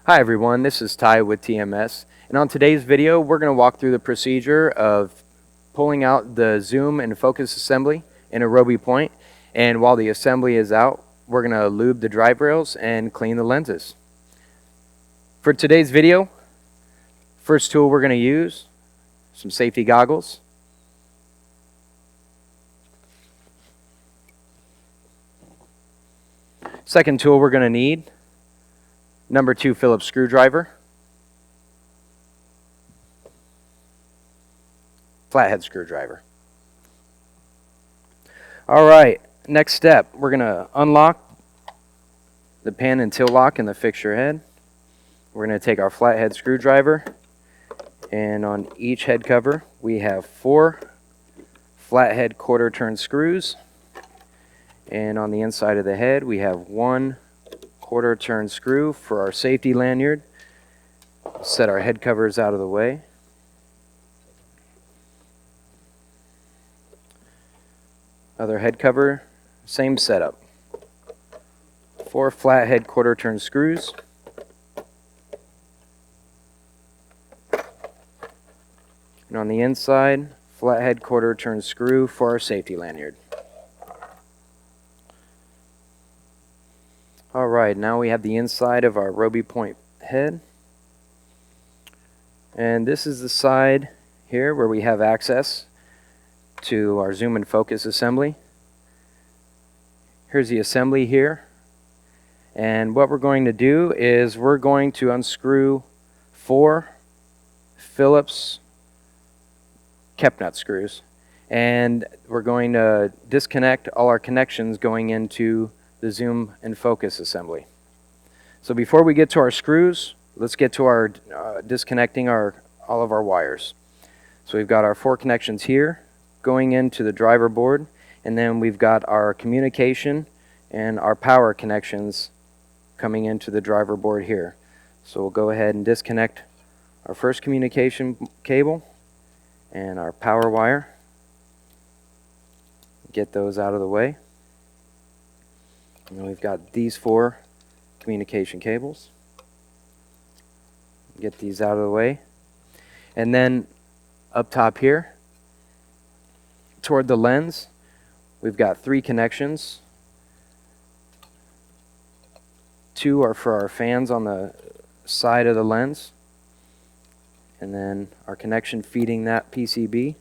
Hi everyone, this is Ty with TMS, and on today's video we're going to walk through the procedure of pulling out the zoom and focus assembly in a ROBE Pointe, and while the assembly is out we're going to lube the drive rails and clean the lenses. For today's video, first tool we're going to use, some safety goggles. Second tool we're going to need, number 2 Phillips Screwdriver, flathead screwdriver. Alright, next step, we're going to unlock the pan and tilt lock in the fixture head. We're going to take our flathead screwdriver, and on each head cover we have 4 flathead quarter turn screws, and on the inside of the head we have 1 quarter turn screw for our safety lanyard. Set our head covers out of the way. Other head cover, same setup. 4 flathead quarter turn screws. And on the inside, flathead quarter turn screw for our safety lanyard. Alright, now we have the inside of our ROBE Pointe head. And this is the side here where we have access to our zoom and focus assembly. Here's the assembly here. And what we're going to do is we're going to unscrew 4 Phillips kept nut screws. And we're going to disconnect all our connections going into the zoom and focus assembly. So before we get to our screws, let's get to our disconnecting all of our wires. So we've got our 4 connections here going into the driver board, and then we've got our communication and our power connections coming into the driver board here. So we'll go ahead and disconnect our first communication cable and our power wire. Get those out of the way. And then we've got these 4 communication cables. Get these out of the way. And then up top here, toward the lens, we've got 3 connections. 2 are for our fans on the side of the lens. And then our connection feeding that PCB.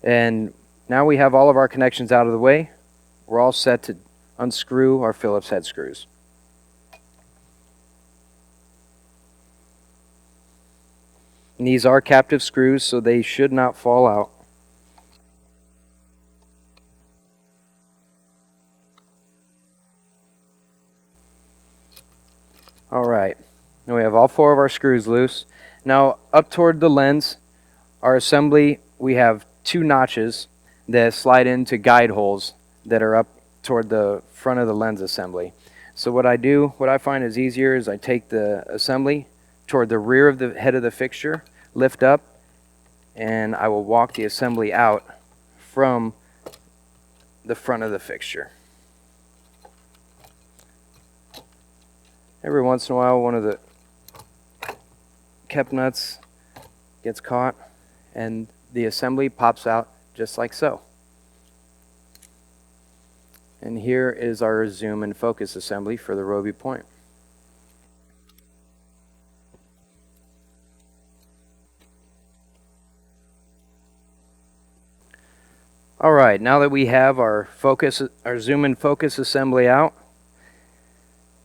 And now we have all of our connections out of the way. We're all set to unscrew our Phillips head screws. And these are captive screws, so they should not fall out. Alright, now we have all 4 of our screws loose. Now up toward the lens, our assembly, we have 2 notches that slide into guide holes that are up toward the front of the lens assembly. So what I find is easier is I take the assembly toward the rear of the head of the fixture, lift up, and I will walk the assembly out from the front of the fixture. Every once in a while one of the kept nuts gets caught and the assembly pops out just like so. And here is our zoom and focus assembly for the ROBE Pointe. Alright, now that we have our zoom and focus assembly out,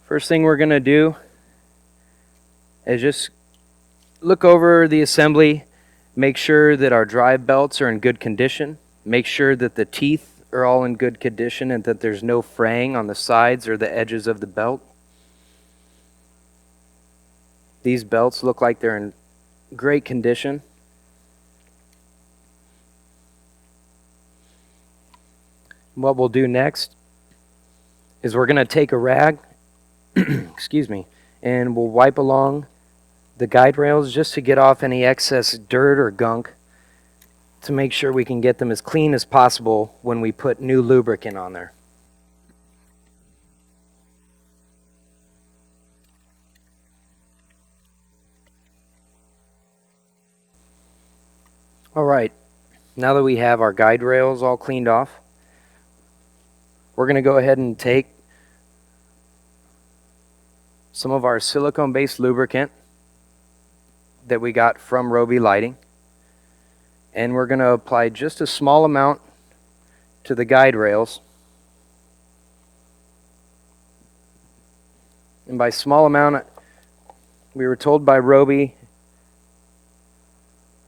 first thing we're going to do is just look over the assembly, make sure that our drive belts are in good condition, make sure that the teeth are all in good condition and that there's no fraying on the sides or the edges of the belt. These belts look like they're in great condition. What we'll do next is we're going to take a rag excuse me, and we'll wipe along the guide rails just to get off any excess dirt or gunk to make sure we can get them as clean as possible when we put new lubricant on there. Alright, now that we have our guide rails all cleaned off, we're going to go ahead and take some of our silicone-based lubricant that we got from ROBE Lighting, and we're going to apply just a small amount to the guide rails. And by small amount, we were told by ROBE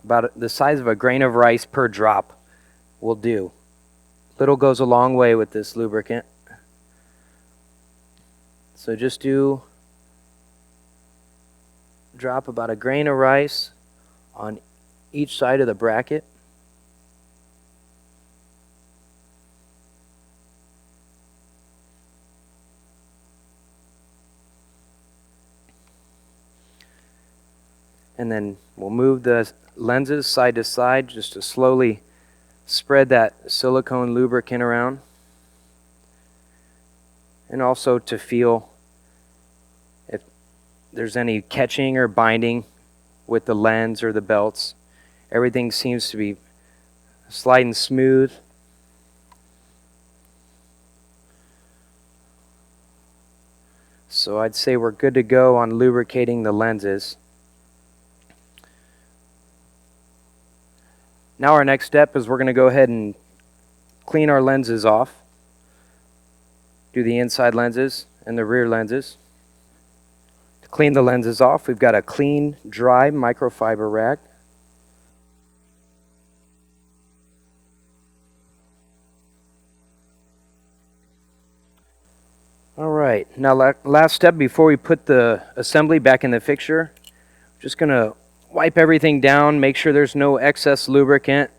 about the size of a grain of rice per drop will do. Little goes a long way with this lubricant. So just drop about a grain of rice on each side of the bracket. And then we'll move the lenses side to side just to slowly spread that silicone lubricant around. And also to feel if there's any catching or binding with the lens or the belts. Everything seems to be sliding smooth. So I'd say we're good to go on lubricating the lenses. Now our next step is we're going to go ahead and clean our lenses off. Do the inside lenses and the rear lenses. To clean the lenses off, we've got a clean, dry microfiber rag. Alright, now last step before we put the assembly back in the fixture, just going to wipe everything down, make sure there's no excess lubricant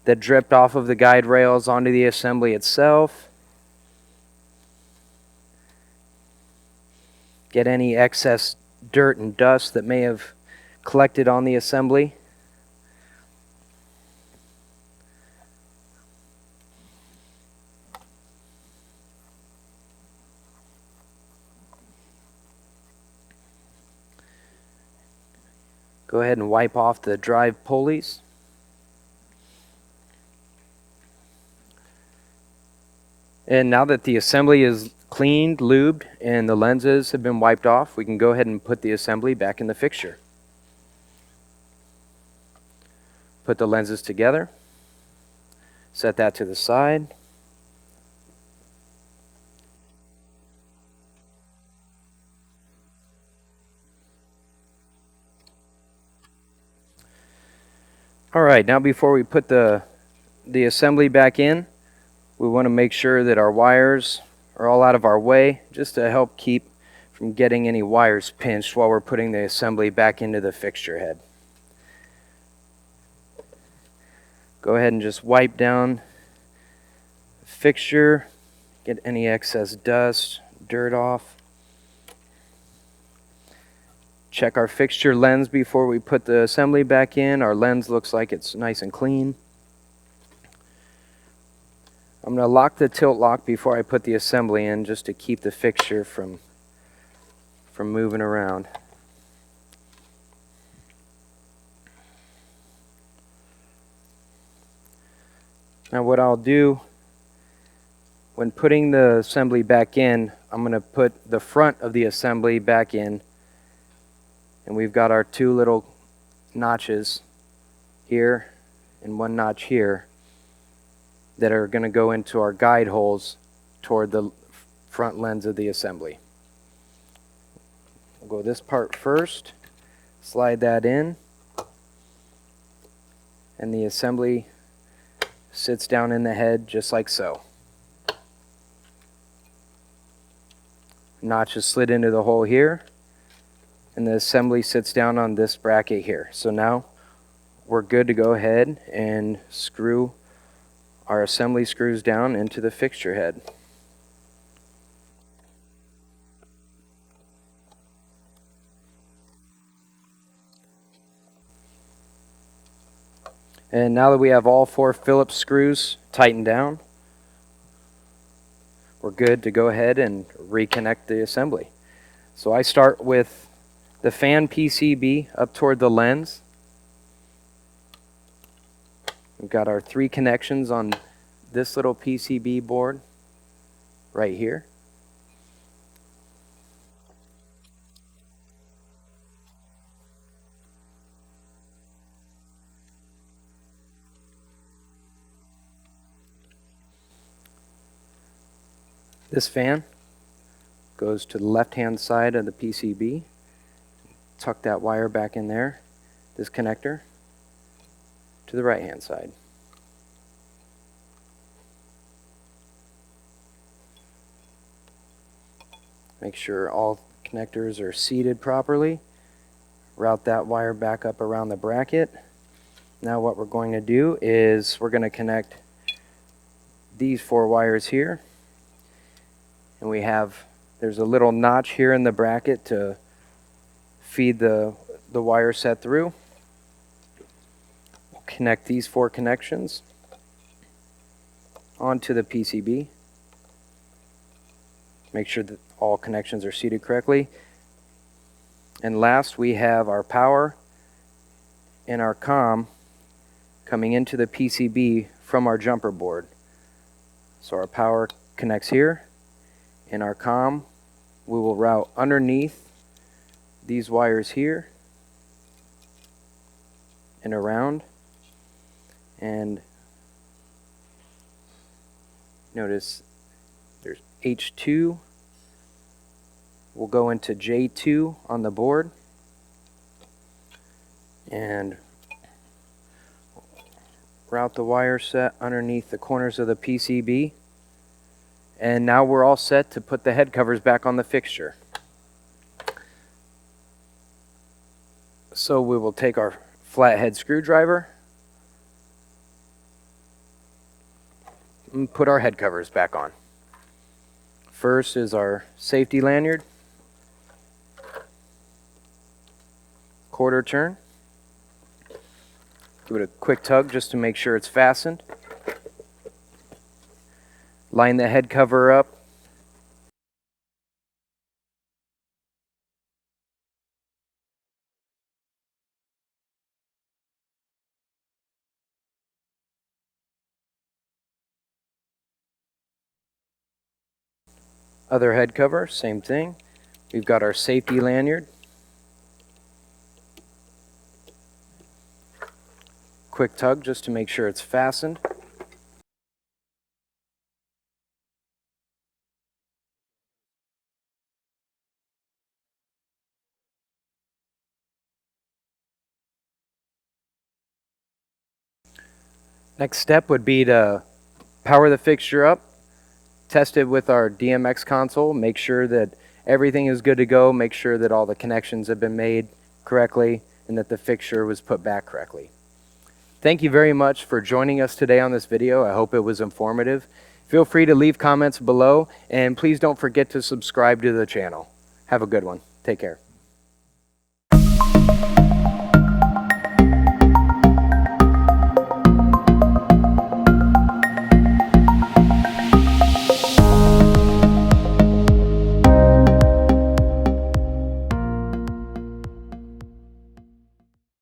that dripped off of the guide rails onto the assembly itself. Get any excess dirt and dust that may have collected on the assembly. Go ahead and wipe off the drive pulleys. And now that the assembly is cleaned, lubed, and the lenses have been wiped off, we can go ahead and put the assembly back in the fixture. Put the lenses together. Set that to the side. Alright, now before we put the assembly back in, we want to make sure that our wires are all out of our way, just to help keep from getting any wires pinched while we're putting the assembly back into the fixture head. Go ahead and just wipe down the fixture, get any excess dust, dirt off. Check our fixture lens before we put the assembly back in. Our lens looks like it's nice and clean. I'm going to lock the tilt lock before I put the assembly in, just to keep the fixture from moving around. Now what I'll do when putting the assembly back in, I'm going to put the front of the assembly back in. And we've got our two little notches here and one notch here that are going to go into our guide holes toward the front lens of the assembly. We'll go this part first, slide that in, and the assembly sits down in the head just like so. Notch is slid into the hole here, and the assembly sits down on this bracket here. So now we're good to go ahead and screw our assembly screws down into the fixture head. And now that we have all 4 Phillips screws tightened down, we're good to go ahead and reconnect the assembly. So I start with the fan PCB up toward the lens. We've got our 3 connections on this little PCB board right here. This fan goes to the left-hand side of the PCB. Tuck that wire back in there. This connector to the right-hand side. Make sure all connectors are seated properly. Route that wire back up around the bracket. Now what we're going to do is we're going to connect these 4 wires here. And there's a little notch here in the bracket to feed the wire set through. We'll connect these 4 connections onto the PCB. Make sure that all connections are seated correctly. And last, we have our power and our COM coming into the PCB from our jumper board. So our power connects here, and our COM we will route underneath these wires here and around. And notice there's H2 will go into J2 on the board, and route the wire set underneath the corners of the PCB. And now we're all set to put the head covers back on the fixture. So we will take our flathead screwdriver and put our head covers back on. First is our safety lanyard. Quarter turn. Give it a quick tug just to make sure it's fastened. Line the head cover up. Other head cover, same thing. We've got our safety lanyard. Quick tug just to make sure it's fastened. Next step would be to power the fixture up, test it with our DMX console, make sure that everything is good to go, make sure that all the connections have been made correctly, and that the fixture was put back correctly. Thank you very much for joining us today on this video. I hope it was informative. Feel free to leave comments below, and please don't forget to subscribe to the channel. Have a good one. Take care.